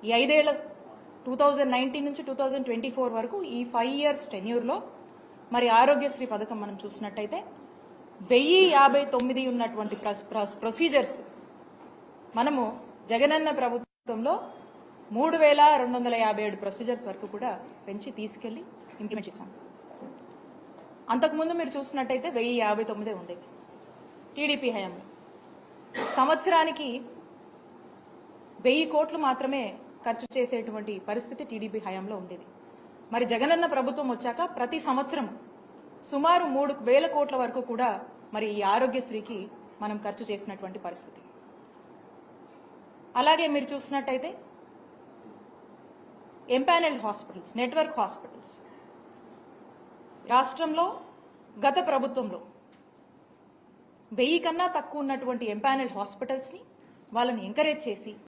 ఈ 5 ఏళ్ల 2019 నుంచి 2024 వరకు ఈ 5 years టెన్యూర్లో మరి ఆరోగ్యశ్రీ పథకం మనం చూసినట్టయితే 1059 ఉన్నటువంటి ప్రొసీజర్స్ మనము జగనన్న ప్రభుత్వంలో 3257 ప్రొసీజర్స్ వరకు కూడా పెంచి తీసుకెళ్లి ఇంప్లిమెంట్ చేశాం. అంతకుముందు మీరు చూసినట్టయితే 1059 ఉండేది టీడీపీ హయాంలో. సంవత్సరానికి 1000 కోట్లు మాత్రమే ఖర్చు చేసేటువంటి పరిస్థితి టీడీపీ హయాంలో ఉండేది. మరి జగనన్న ప్రభుత్వం వచ్చాక ప్రతి సంవత్సరం సుమారు 3000 కోట్ల వరకు కూడా మరి ఈ ఆరోగ్యశ్రీకి మనం ఖర్చు చేసినటువంటి పరిస్థితి. అలాగే మీరు చూసినట్టయితే ఎంపానల్డ్ హాస్పిటల్స్, నెట్వర్క్ హాస్పిటల్స్ రాష్ట్రంలో గత ప్రభుత్వంలో 1000 కన్నా తక్కువ ఉన్నటువంటి ఎంపానల్డ్ హాస్పిటల్స్ ని వాళ్ళని ఎంకరేజ్ చేసి